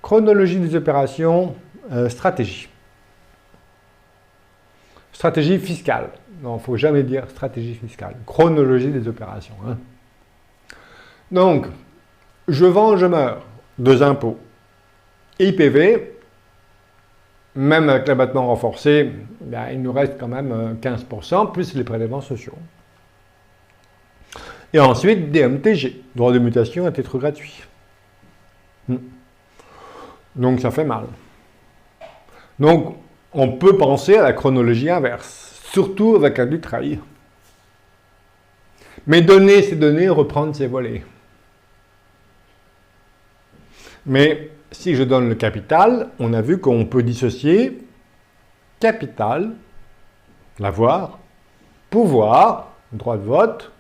Chronologie des opérations, stratégie. Stratégie fiscale. Non, il ne faut jamais dire stratégie fiscale. Chronologie des opérations. Hein. Donc, je vends, je meurs. 2 impôts. IPV, même avec l'abattement renforcé, ben, il nous reste quand même 15%, plus les prélèvements sociaux. Et ensuite, DMTG, droit de mutation à titre gratuit. Donc, ça fait mal. Donc, on peut penser à la chronologie inverse, surtout avec un du trail. Mais donner ses données, reprendre ses volets. Mais si je donne le capital, on a vu qu'on peut dissocier capital, l'avoir, pouvoir, droit de vote,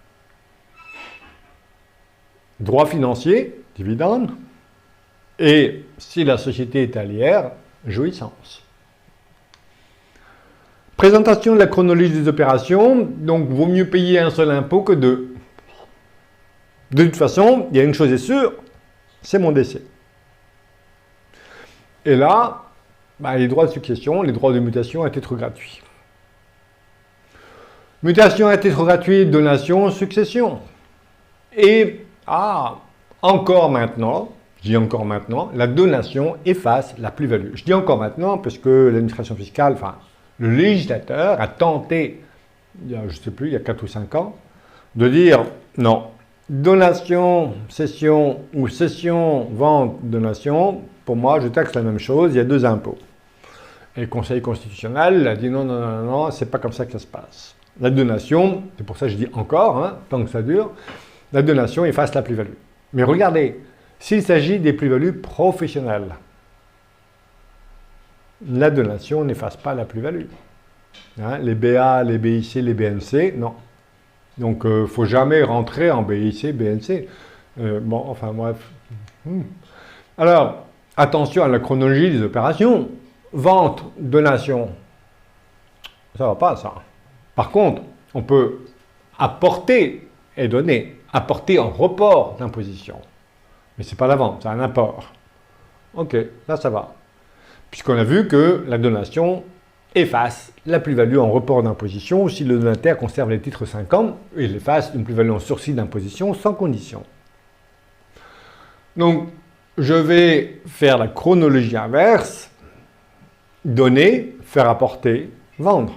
droit financier, dividende, et si la société est allière, jouissance. Présentation de la chronologie des opérations, donc vaut mieux payer un seul impôt que 2. De toute façon, il y a une chose est sûre, c'est mon décès. Et là, bah, les droits de succession, les droits de mutation à titre gratuit. Mutation à titre gratuit, donation, succession. Et, encore maintenant, je dis encore maintenant, la donation efface la plus-value. Je dis encore maintenant parce que l'administration fiscale, enfin, le législateur a tenté, je ne sais plus, il y a 4 ou 5 ans, de dire non, donation, cession ou cession, vente, donation, pour moi, je taxe la même chose, il y a 2 impôts. Et le Conseil constitutionnel a dit non, non, non, non, c'est pas comme ça que ça se passe. La donation, c'est pour ça que je dis encore, hein, tant que ça dure, la donation efface la plus-value. Mais regardez, s'il s'agit des plus-values professionnelles, la donation n'efface pas la plus-value. Hein, les BA, les BIC, les BNC, non. Donc, il ne faut jamais rentrer en BIC, BNC. Bon, enfin, bref. Alors, attention à la chronologie des opérations. Vente, donation, ça ne va pas, ça. Par contre, on peut apporter et donner. Apporter en report d'imposition. Mais ce n'est pas la vente, c'est un apport. Ok, là, ça va. Puisqu'on a vu que la donation efface la plus-value en report d'imposition si le donataire conserve les titres 5 ans et il efface une plus-value en sursis d'imposition sans condition. Donc, je vais faire la chronologie inverse, donner, faire apporter, vendre.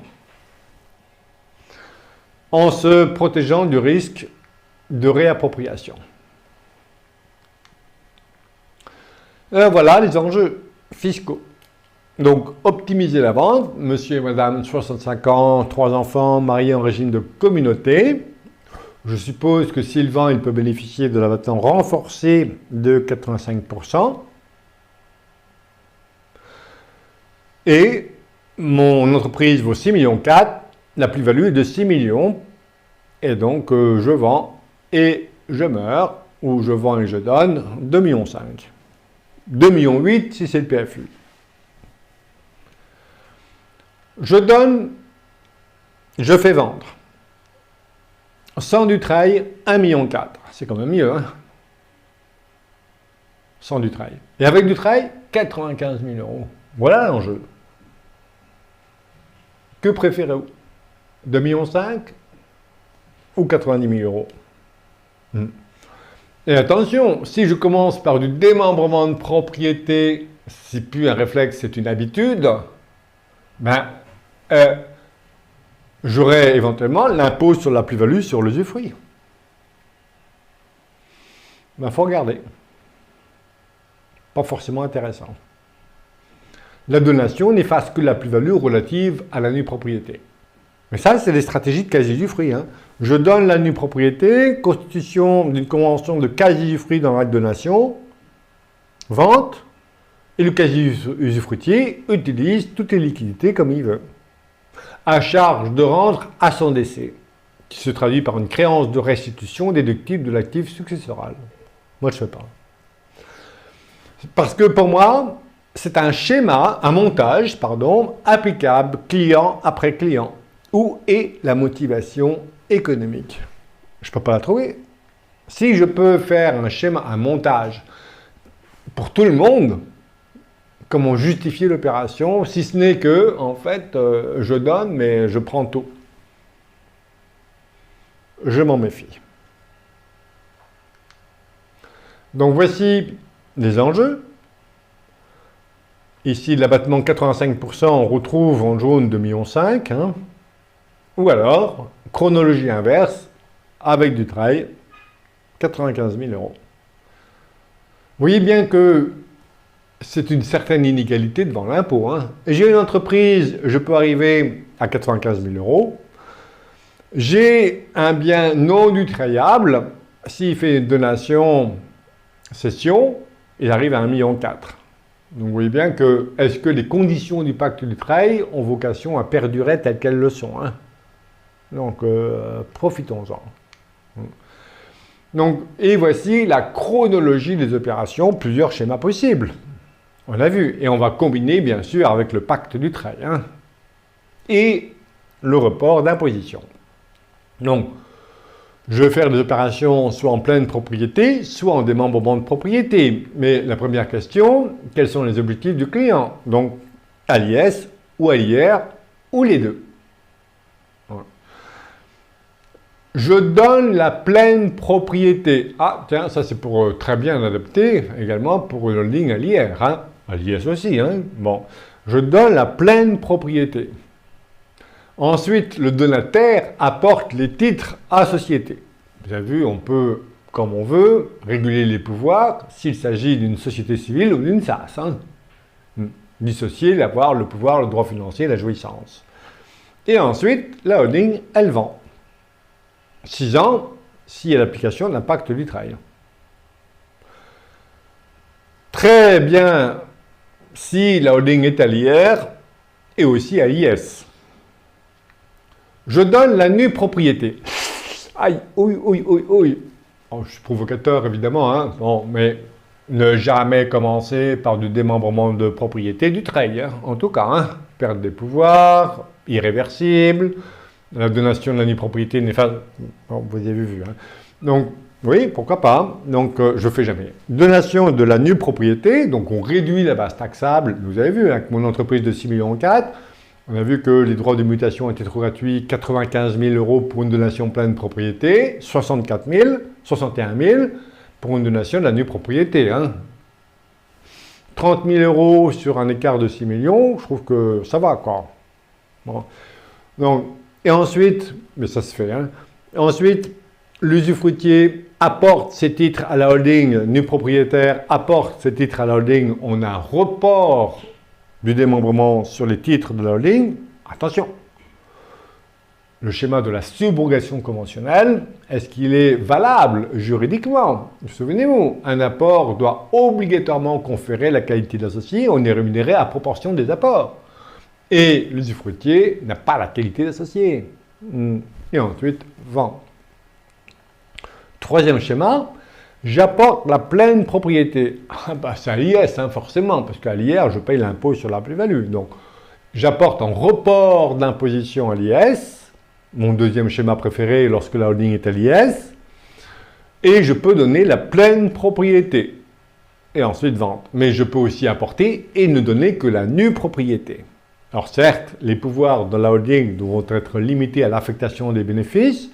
En se protégeant du risque de réappropriation. Voilà les enjeux fiscaux. Donc, optimiser la vente, monsieur et madame, 65 ans, 3 enfants, mariés en régime de communauté. Je suppose que s'il vend, il peut bénéficier de l'abattement renforcé de 85%. Et mon entreprise vaut 6,4 millions, la plus-value est de 6 millions. Et donc, je vends et je meurs, ou je vends et je donne 2,5 millions. 2,8 millions si c'est le PFU. Je donne, je fais vendre. Sans du trail, 1,4 million. C'est quand même mieux, hein? Sans du trail. Et avec du trail, 95 000 euros. Voilà l'enjeu. Que préférez-vous? 2,5 millions ou 90 000 euros? Et attention, si je commence par du démembrement de propriété, c'est plus un réflexe, c'est une habitude, ben, j'aurai éventuellement l'impôt sur la plus-value sur l'usufruit. Ben, faut regarder. Pas forcément intéressant. La donation n'efface que la plus-value relative à la nue propriété. Mais ça, c'est des stratégies de quasi-usufruit. Hein. Je donne la nue propriété, constitution d'une convention de quasi-usufruit dans l'acte de donation, vente, et le quasi-usufruitier utilise toutes les liquidités comme il veut. À charge de rendre à son décès, qui se traduit par une créance de restitution déductible de l'actif successoral. Moi, je ne fais pas. Parce que pour moi, c'est un schéma, un montage, pardon, applicable client après client. Où est la motivation économique? Je ne peux pas la trouver. Si je peux faire un schéma, un montage pour tout le monde, comment justifier l'opération, si ce n'est que, en fait, je donne, mais je prends tout. Je m'en méfie. Donc voici les enjeux. Ici, l'abattement 85%, on retrouve en jaune 2,5 millions. Hein. Ou alors, chronologie inverse, avec du trail, 95 000 euros. Vous voyez bien que c'est une certaine inégalité devant l'impôt. Hein. J'ai une entreprise, je peux arriver à 95 000 euros. J'ai un bien non utrayable, s'il fait une donation cession, il arrive à 1,4 million. Donc vous voyez bien que, est-ce que les conditions du pacte du trail ont vocation à perdurer telles qu'elles le sont, hein. Donc profitons-en. Donc, et voici la chronologie des opérations, plusieurs schémas possibles. On l'a vu, et on va combiner bien sûr avec le pacte du trail, hein, et le report d'imposition. Donc, je vais faire des opérations soit en pleine propriété, soit en démembrement de propriété. Mais la première question, quels sont les objectifs du client? Donc, à l'IS ou à l'IR, ou les deux. Voilà. Je donne la pleine propriété. Ah, tiens, ça c'est pour très bien adapter également pour une holding à l'IR, hein, à l'IS aussi. Hein. Bon, je donne la pleine propriété. Ensuite, le donataire apporte les titres à société. Vous avez vu, on peut, comme on veut, réguler les pouvoirs s'il s'agit d'une société civile ou d'une SAS. Hein. Dissocier, avoir le pouvoir, le droit financier, la jouissance. Et ensuite, la holding, elle vend. 6 ans, s'il y a l'application de l'impact du trail. Très bien, si la holding est à l'IR et aussi à l'IS. Je donne la nue propriété. Aïe, oui, oui, oui, oui. Oh, je suis provocateur, évidemment, hein. Bon, mais ne jamais commencer par du démembrement de propriété du trail, hein. En tout cas, hein. Perte des pouvoirs, irréversible, la donation de la nue propriété n'est pas... Bon, vous avez vu, hein. Donc, oui, pourquoi pas. Donc, je ne fais jamais. Donation de la nue propriété, donc on réduit la base taxable. Vous avez vu, avec mon entreprise de 6,4 millions, on a vu que les droits de mutation étaient trop gratuits, 95 000 euros pour une donation pleine propriété, 64 000, 61 000 pour une donation de la nue propriété. Hein. 30 000 euros sur un écart de 6 millions, je trouve que ça va, quoi. Bon. Donc, et ensuite, mais ça se fait, hein. Ensuite, l'usufruitier apporte ses titres à la holding, nu propriétaire apporte ses titres à la holding, on a un report du démembrement sur les titres de la holding. Attention, le schéma de la subrogation conventionnelle, est-ce qu'il est valable juridiquement? Souvenez-vous, un apport doit obligatoirement conférer la qualité d'associé, on est rémunéré à proportion des apports. Et l'usufruitier n'a pas la qualité d'associé. Et ensuite, vend. Troisième schéma, j'apporte la pleine propriété. Ah bah, c'est à l'IS, hein, forcément, parce qu'à l'IR, je paye l'impôt sur la plus-value. Donc, j'apporte en report d'imposition à l'IS, mon deuxième schéma préféré lorsque la holding est à l'IS, et je peux donner la pleine propriété, et ensuite vendre. Mais je peux aussi apporter et ne donner que la nue propriété. Alors certes, les pouvoirs de la holding devront être limités à l'affectation des bénéfices,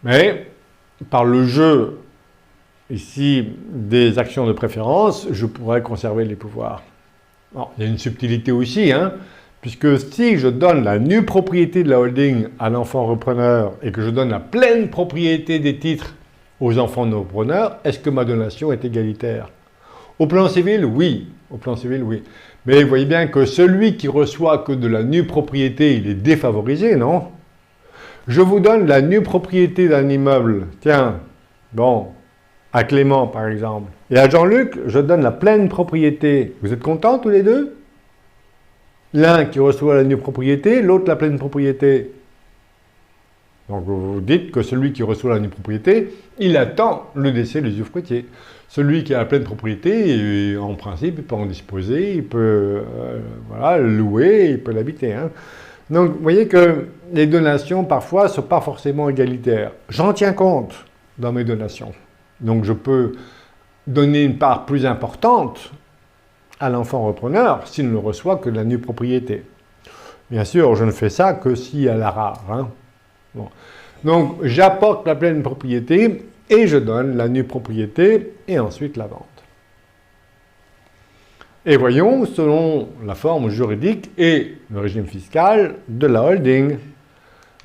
mais par le jeu ici des actions de préférence, je pourrais conserver les pouvoirs. Alors, il y a une subtilité aussi, hein, puisque si je donne la nue propriété de la holding à l'enfant repreneur et que je donne la pleine propriété des titres aux enfants non repreneurs, est-ce que ma donation est égalitaire? Au plan civil, oui. Au plan civil, oui. Mais vous voyez bien que celui qui reçoit que de la nue propriété, il est défavorisé, non? Je vous donne la nue propriété d'un immeuble. Tiens, bon, à Clément par exemple. Et à Jean-Luc, je donne la pleine propriété. Vous êtes contents tous les deux? L'un qui reçoit la nue propriété, l'autre la pleine propriété. Donc vous dites que celui qui reçoit la nue propriété, il attend le décès de l'usufruitier. Celui qui a la pleine propriété, en principe, il peut en disposer, il peut voilà, le louer, il peut l'habiter. Hein. Donc vous voyez que les donations parfois ne sont pas forcément égalitaires. J'en tiens compte dans mes donations. Donc je peux donner une part plus importante à l'enfant repreneur s'il ne reçoit que de la nue propriété. Bien sûr, je ne fais ça que si elle est rare. Hein. Bon. Donc, j'apporte la pleine propriété et je donne la nue propriété et ensuite la vente. Et voyons, selon la forme juridique et le régime fiscal de la holding.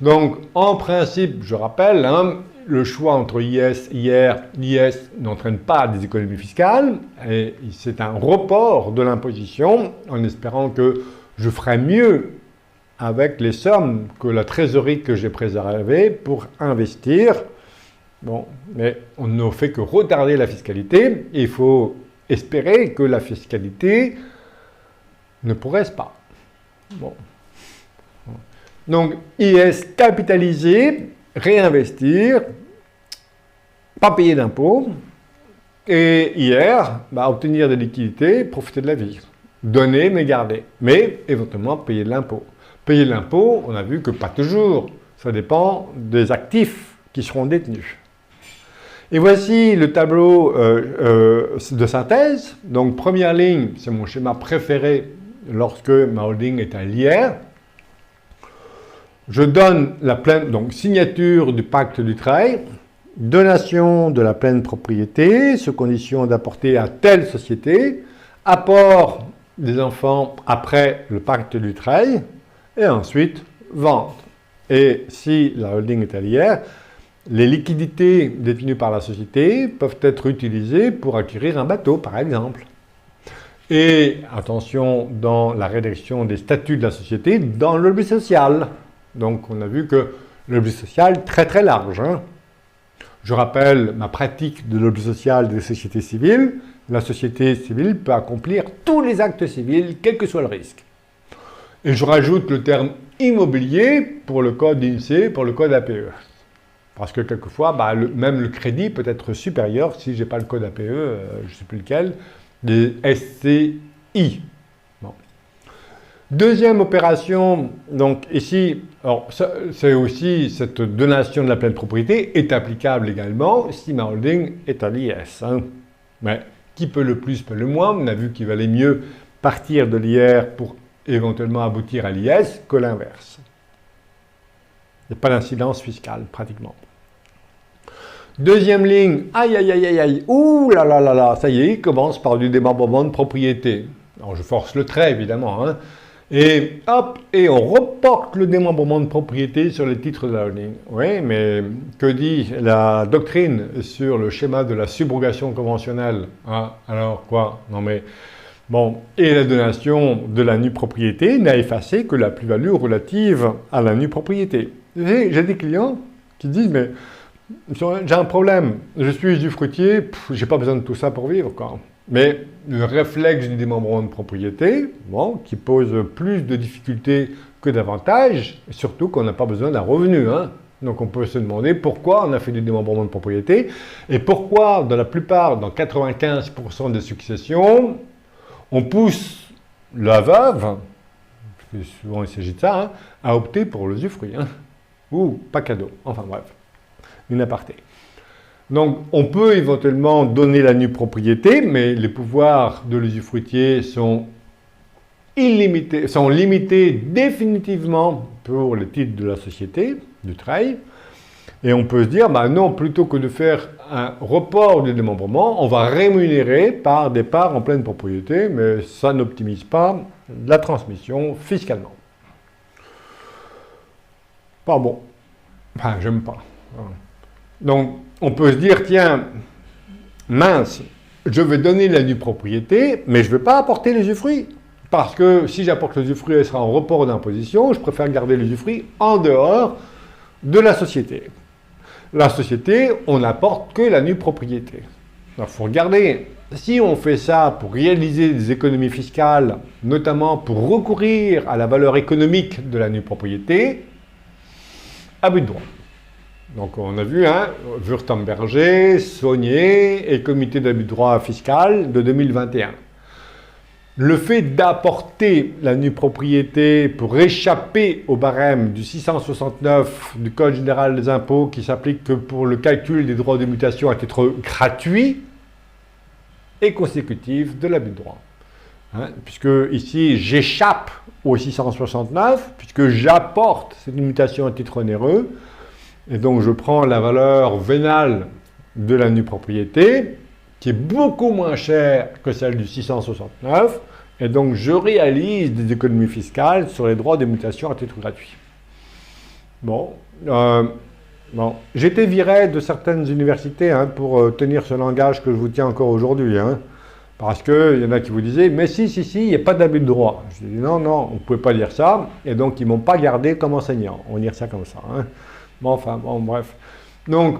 Donc, en principe, je rappelle, hein, le choix entre IS, IR, IS n'entraîne pas des économies fiscales, et c'est un report de l'imposition, en espérant que je ferai mieux avec les sommes que la trésorerie que j'ai préservée pour investir. Bon, mais on ne fait que retarder la fiscalité, et il faut espérer que la fiscalité ne progresse pas. Bon. Donc, IS capitaliser, réinvestir, pas payer d'impôts, et IR, obtenir des liquidités, profiter de la vie. Donner, mais garder. Mais, éventuellement, payer de l'impôt. Payer de l'impôt, on a vu que pas toujours. Ça dépend des actifs qui seront détenus. Et voici le tableau de synthèse. Donc, première ligne, c'est mon schéma préféré lorsque ma holding est un l'IR. Je donne la pleine, donc signature du pacte du travail, donation de la pleine propriété, sous condition d'apporter à telle société, apport des enfants après le pacte du travail, et ensuite vente. Et si la holding est à l'IR, les liquidités détenues par la société peuvent être utilisées pour acquérir un bateau, par exemple. Et attention, dans la rédaction des statuts de la société, dans l'objet social. Donc, on a vu que l'objet social, très très large. Hein. Je rappelle ma pratique de l'objet social des sociétés civiles. La société civile peut accomplir tous les actes civils, quel que soit le risque. Et je rajoute le terme immobilier pour le code INSEE, pour le code APE. Parce que quelquefois, même le crédit peut être supérieur, si je n'ai pas le code APE, je ne sais plus lequel, des SCI. Bon. Deuxième opération, donc ici, c'est aussi cette donation de la pleine propriété est applicable également si ma holding est à l'IS. Hein. Mais qui peut le plus, peut le moins. On a vu qu'il valait mieux partir de l'IR pour éventuellement aboutir à l'IS que l'inverse. Il n'y a pas d'incidence fiscale, pratiquement. Deuxième ligne, aïe, aïe, aïe, aïe, aïe, ouh là là là là, ça y est, il commence par du démembrement de propriété. Alors je force le trait, évidemment, hein. Et hop, et on reporte le démembrement de propriété sur les titres de la holding. Oui, mais que dit la doctrine sur le schéma de la subrogation conventionnelle? Ah, alors quoi? Non mais, bon, et la donation de la nue propriété n'a effacé que la plus-value relative à la nue propriété. J'ai des clients qui disent, mais j'ai un problème, je suis usufruitier, j'ai pas besoin de tout ça pour vivre, quoi. Mais le réflexe du démembrement de propriété, bon, qui pose plus de difficultés que d'avantages, surtout qu'on n'a pas besoin d'un revenu, hein. Donc on peut se demander pourquoi on a fait du démembrement de propriété et pourquoi dans la plupart, dans 95% des successions, on pousse la veuve, parce que souvent il s'agit de ça, hein, à opter pour l'usufruit, hein, ou pas cadeau, enfin bref. Une aparté. Donc, on peut éventuellement donner la nue propriété, mais les pouvoirs de l'usufruitier sont illimités, sont limités définitivement pour les titres de la société, du travail. Et on peut se dire, non, plutôt que de faire un report du démembrement, on va rémunérer par des parts en pleine propriété, mais ça n'optimise pas la transmission fiscalement. Pas bon. Enfin, j'aime pas. Donc, on peut se dire, tiens, mince, je vais donner la nue propriété, mais je ne vais pas apporter l'usufruit. Parce que si j'apporte l'usufruit, elle sera en report d'imposition, je préfère garder l'usufruit en dehors de la société. La société, on n'apporte que la nue propriété. Il faut regarder, si on fait ça pour réaliser des économies fiscales, notamment pour recourir à la valeur économique de la nue propriété, abus de droit. Donc on a vu, hein, Wurtemberger, Saunier et Comité d'abus de droit fiscal de 2021. Le fait d'apporter la nue propriété pour échapper au barème du 669 du Code général des impôts qui s'applique que pour le calcul des droits de mutation à titre gratuit est consécutif de l'abus de droit. hein, puisque ici j'échappe au 669, puisque j'apporte cette mutation à titre onéreux, et donc je prends la valeur vénale de la nue propriété, qui est beaucoup moins chère que celle du 669, et donc je réalise des économies fiscales sur les droits de mutation à titre gratuit. Bon, j'ai été viré de certaines universités pour tenir ce langage que je vous tiens encore aujourd'hui, parce qu'il y en a qui vous disaient, mais si, il n'y a pas d'abus de droit. Je dis non, on ne pouvait pas dire ça, et donc ils ne m'ont pas gardé comme enseignant. On va dire ça comme ça. Bon, bref. Donc,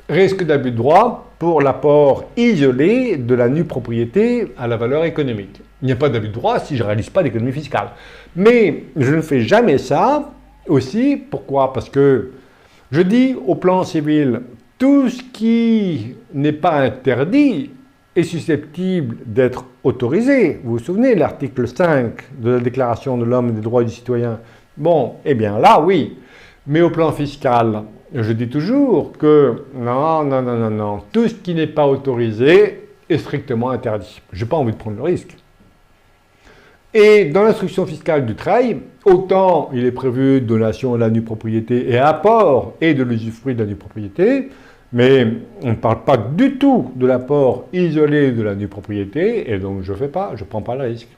risque d'abus de droit pour l'apport isolé de la nue propriété à la valeur économique. Il n'y a pas d'abus de droit si je ne réalise pas d'économie fiscale. Mais je ne fais jamais ça aussi. Pourquoi? Parce que je dis au plan civil, tout ce qui n'est pas interdit est susceptible d'être autorisé. Vous vous souvenez de l'article 5 de la Déclaration de l'homme et des droits du citoyen? Bon, eh bien là, oui. Mais au plan fiscal, je dis toujours que non, tout ce qui n'est pas autorisé est strictement interdit. Je n'ai pas envie de prendre le risque. Et dans l'instruction fiscale du travail, autant il est prévu donation de la nue propriété et apport et de l'usufruit de la nue propriété, mais on ne parle pas du tout de l'apport isolé de la nue propriété, et donc je ne prends pas le risque.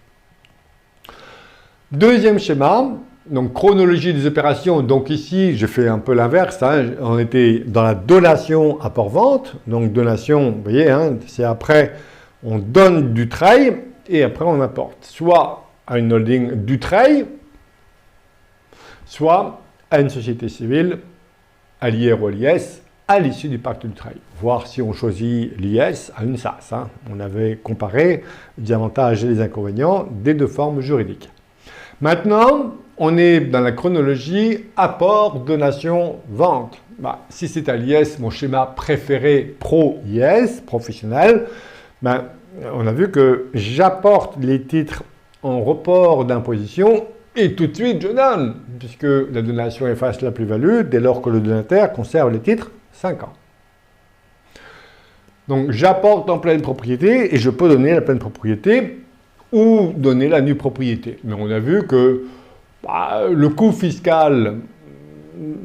Deuxième schéma, donc chronologie des opérations. Donc ici, je fais un peu l'inverse. On était dans la donation apport-vente. Donc donation, vous voyez, c'est après, on donne du travail et après on apporte. Soit à une holding du travail, soit à une société civile, à l'IR ou à l'IS, à l'issue du pacte du travail. Voir si on choisit l'IS à une SAS. On avait comparé les avantages et les inconvénients des deux formes juridiques. Maintenant, on est dans la chronologie apport, donation, vente. Si c'est à l'IS, mon schéma préféré pro-IS, professionnel, on a vu que j'apporte les titres en report d'imposition et tout de suite je donne, puisque la donation efface la plus-value dès lors que le donataire conserve les titres 5 ans. Donc j'apporte en pleine propriété et je peux donner la pleine propriété ou donner la nue propriété. Mais on a vu que le coût fiscal,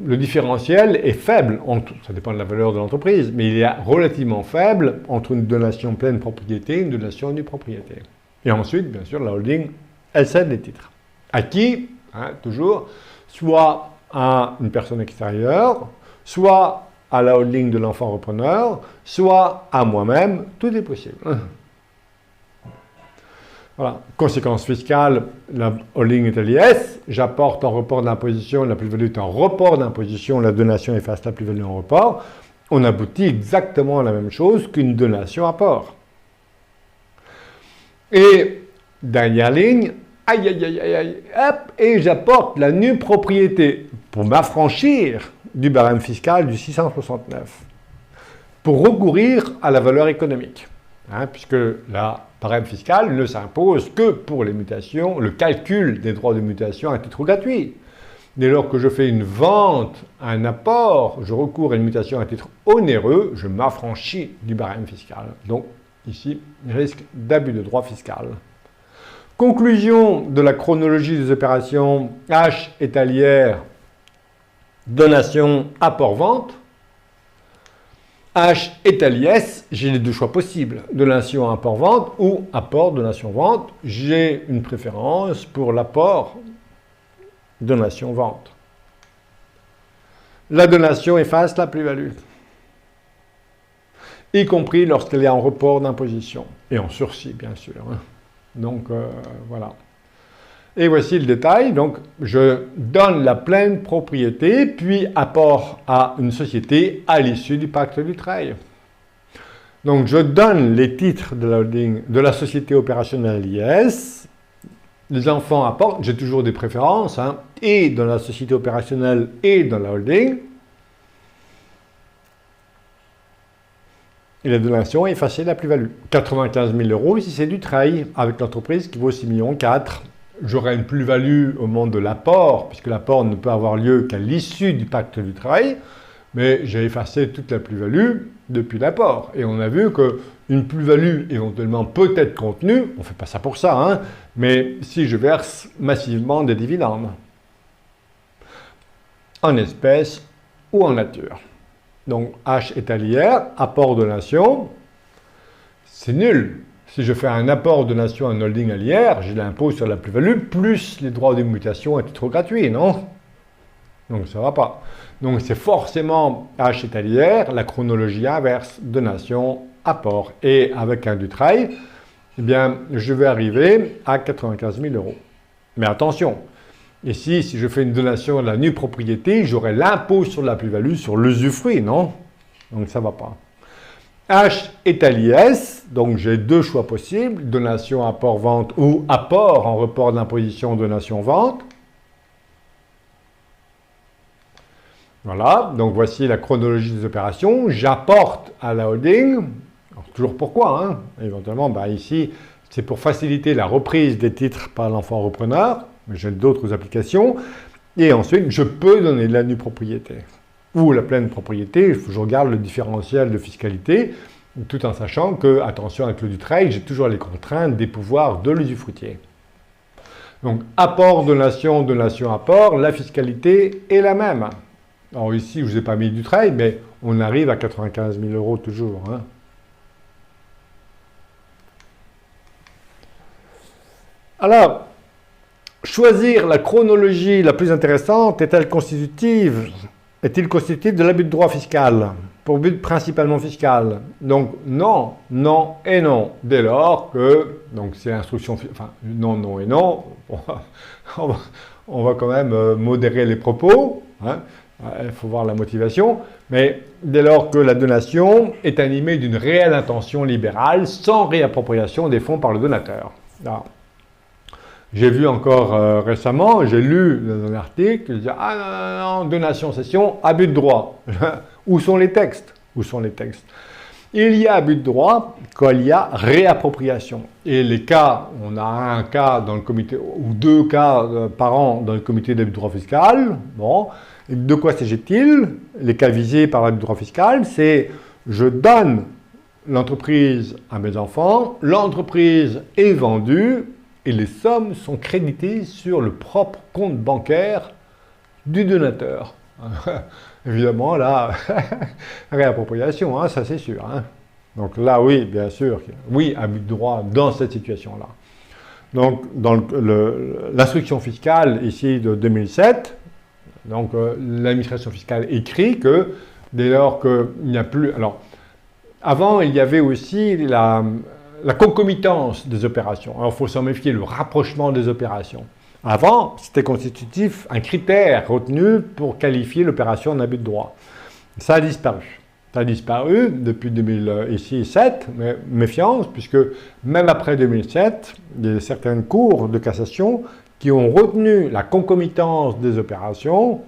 le différentiel est faible, ça dépend de la valeur de l'entreprise, mais il est relativement faible entre une donation pleine propriété et une donation nue propriété. Et ensuite, bien sûr, la holding, elle cède les titres. À qui? Toujours, soit à une personne extérieure, soit à la holding de l'enfant repreneur, soit à moi-même, tout est possible. Voilà. Conséquence fiscale, la holding est à l'IS, j'apporte en report d'imposition, la plus-value est en report d'imposition, la donation efface la plus-value en report. On aboutit exactement à la même chose qu'une donation apport. Et dernière ligne, et j'apporte la nue propriété pour m'affranchir du barème fiscal du 669, pour recourir à la valeur économique, puisque la barème fiscal ne s'impose que pour les mutations, le calcul des droits de mutation à titre gratuit. Dès lors que je fais une vente, un apport, je recours à une mutation à titre onéreux, je m'affranchis du barème fiscal. Donc ici, risque d'abus de droit fiscal. Conclusion de la chronologie des opérations H est à l'IR, donation, apport, vente. H est à l'IS, j'ai les deux choix possibles, donation, apport, vente ou apport, donation, vente. J'ai une préférence pour l'apport, donation, vente. La donation efface la plus-value, y compris lorsqu'elle est en report d'imposition et en sursis, bien sûr. Donc, voilà. Et voici le détail. Donc, je donne la pleine propriété, puis apport à une société à l'issue du pacte du travail. Donc, je donne les titres de la holding, de la société opérationnelle IS. Les enfants apportent, j'ai toujours des préférences, et dans la société opérationnelle et dans la holding. Et la donation est effacée la plus-value. 95 000 € si c'est du travail, avec l'entreprise qui vaut 6,4 millions. J'aurai une plus-value au moment de l'apport, puisque l'apport ne peut avoir lieu qu'à l'issue du pacte du travail, mais j'ai effacé toute la plus-value. depuis l'apport. Et on a vu qu'une plus-value éventuellement peut être contenue, on ne fait pas ça pour ça, hein, mais si je verse massivement des dividendes, en espèces ou en nature. Donc H est à l'IR, apport donation, c'est nul. Si je fais un apport donation à un holding à l'IR, j'ai l'impôt sur la plus-value plus les droits de mutation à titre gratuit, non? Donc ça ne va pas. Donc c'est forcément H est à l'IR, la chronologie inverse, donation, apport. Et avec un Dutreil, eh bien, je vais arriver à 95 000 euros. Mais attention, ici, si je fais une donation à la nue propriété, j'aurai l'impôt sur la plus-value sur l'usufruit, non? Donc ça ne va pas. H est à l'IS, donc j'ai deux choix possibles, donation, apport, vente ou apport en report d'imposition, donation, vente. Voilà, donc voici la chronologie des opérations. J'apporte à la holding, alors, toujours pourquoi, hein? Éventuellement, ici, c'est pour faciliter la reprise des titres par l'enfant repreneur, mais j'ai d'autres applications. Et ensuite, je peux donner de la nue propriété ou la pleine propriété. Il faut que je regarde le différentiel de fiscalité, tout en sachant que, attention avec le Dutreil, j'ai toujours les contraintes des pouvoirs de l'usufruitier. Donc, apport, donation, donation, apport, la fiscalité est la même. Alors ici, je ne vous ai pas mis Dutreil, mais on arrive à 95 000 euros toujours, hein. Alors, choisir la chronologie la plus intéressante est-il constitutif de l'abus de droit fiscal, pour but principalement fiscal? Donc non, non et non, dès lors que, donc c'est l'instruction, enfin non, non et non, on va quand même modérer les propos, hein. Il faut voir la motivation, mais dès lors que la donation est animée d'une réelle intention libérale sans réappropriation des fonds par le donateur. Alors, j'ai vu encore récemment, j'ai lu dans un article, je disais, ah non, non, non, donation, cession, abus de droit. Où sont les textes? Où sont les textes? Il y a abus de droit quand il y a réappropriation. Et les cas, on a un cas dans le comité, ou deux cas par an dans le comité d'abus de droit fiscal. Bon, de quoi s'agit-il? Les cas visés par l'abus de droit fiscal, c'est je donne l'entreprise à mes enfants, l'entreprise est vendue, et les sommes sont créditées sur le propre compte bancaire du donateur. Évidemment, là, réappropriation, hein, ça c'est sûr, hein. Donc là, oui, bien sûr, oui, abus de droit dans cette situation-là. Donc, dans l'instruction fiscale ici de 2007, donc l'administration fiscale écrit que dès lors qu'il n'y a plus... Alors, avant, il y avait aussi la concomitance des opérations. Alors, il faut s'en méfier, le rapprochement des opérations. Avant, c'était constitutif, un critère retenu pour qualifier l'opération en abus de droit. Ça a disparu. Ça a disparu depuis 2007, mais méfiance, puisque même après 2007, il y a certaines cours de cassation qui ont retenu la concomitance des opérations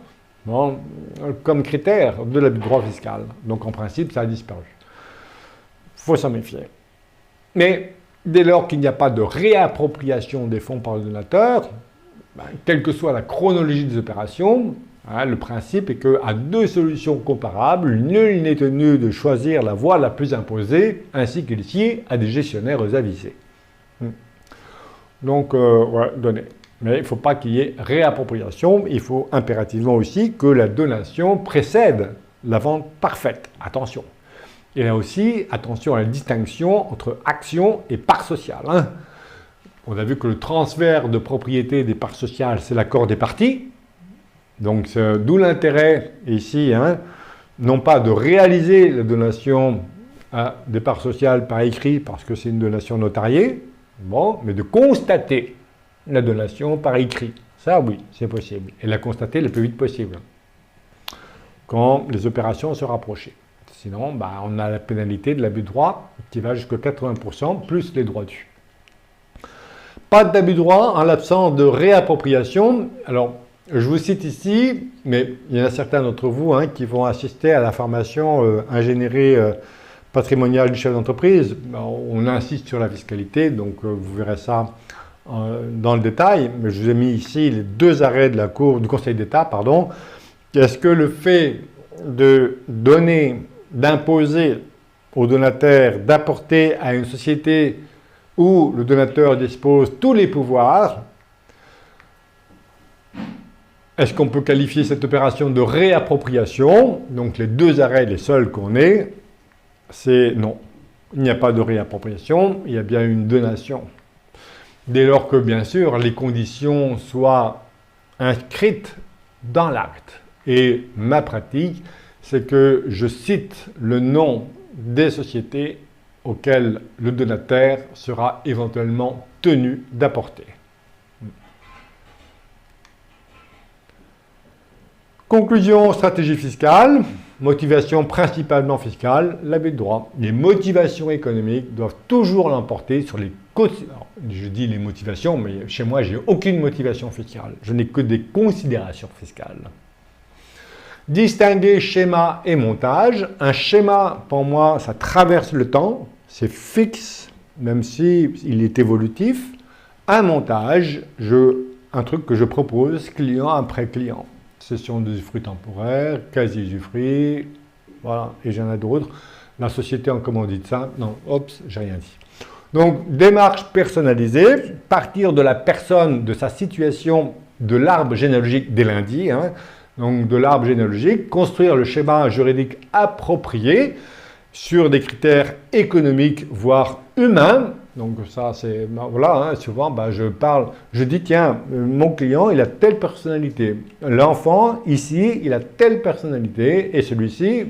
comme critère de l'abus de droit fiscal. Donc en principe, ça a disparu. Il faut s'en méfier. Mais dès lors qu'il n'y a pas de réappropriation des fonds par le donateur, quelle que soit la chronologie des opérations, hein, le principe est qu'à deux solutions comparables, nul n'est tenu de choisir la voie la plus imposée, ainsi qu'il sied à des gestionnaires avisés. Donc, ouais, donné. Mais il ne faut pas qu'il y ait réappropriation, il faut impérativement aussi que la donation précède la vente parfaite. Attention. Et là aussi, attention à la distinction entre action et part sociale, hein. On a vu que le transfert de propriété des parts sociales, c'est l'accord des parties. Donc, d'où l'intérêt ici, hein, non pas de réaliser la donation à des parts sociales par écrit parce que c'est une donation notariée, bon, mais de constater la donation par écrit. Ça, oui, c'est possible. Et la constater le plus vite possible, quand les opérations se rapprochent. Sinon, on a la pénalité de l'abus de droit qui va jusqu'à 80% plus les droits dus. Pas d'abus de droit en l'absence de réappropriation. Alors, je vous cite ici, mais il y en a certains d'entre vous qui vont assister à la formation ingénierie patrimoniale du chef d'entreprise. On insiste sur la fiscalité, donc vous verrez ça dans le détail. Mais je vous ai mis ici les deux arrêts de la Cour du Conseil d'État, pardon. Est-ce que le fait de donner, d'imposer au donataire d'apporter à une société où le donateur dispose tous les pouvoirs, est-ce qu'on peut qualifier cette opération de réappropriation? Donc les deux arrêts, les seuls qu'on ait, c'est non. Il n'y a pas de réappropriation, il y a bien une donation. Dès lors que, bien sûr, les conditions soient inscrites dans l'acte. Et ma pratique, c'est que je cite le nom des sociétés auxquelles le donataire sera éventuellement tenu d'apporter. Conclusion, stratégie fiscale, motivation principalement fiscale, l'abus de droit. Les motivations économiques doivent toujours l'emporter sur les je dis les motivations, mais chez moi, j'ai aucune motivation fiscale. Je n'ai que des considérations fiscales. Distinguer schéma et montage. Un schéma, pour moi, ça traverse le temps, c'est fixe, même si il est évolutif. Un montage, un truc que je propose client après client. Cession d'usufruit temporaire, quasi-usufruit, voilà, et j'en ai d'autres. La société en commandite simple, non, oups, j'ai rien dit. Donc, démarche personnalisée, partir de la personne, de sa situation, de l'arbre généalogique dès lundi, donc de l'arbre généalogique, construire le schéma juridique approprié sur des critères économiques, voire humains. Donc ça, c'est, voilà, souvent, je dis, tiens, mon client, il a telle personnalité. L'enfant, ici, il a telle personnalité, et celui-ci,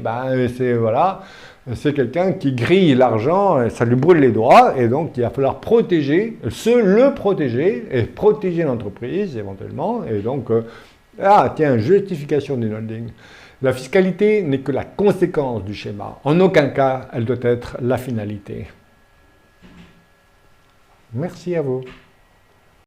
c'est quelqu'un qui grille l'argent, ça lui brûle les doigts, et donc il va falloir protéger, le protéger, et protéger l'entreprise, éventuellement, et donc, justification d'une holding. La fiscalité n'est que la conséquence du schéma. En aucun cas, elle doit être la finalité. Merci à vous.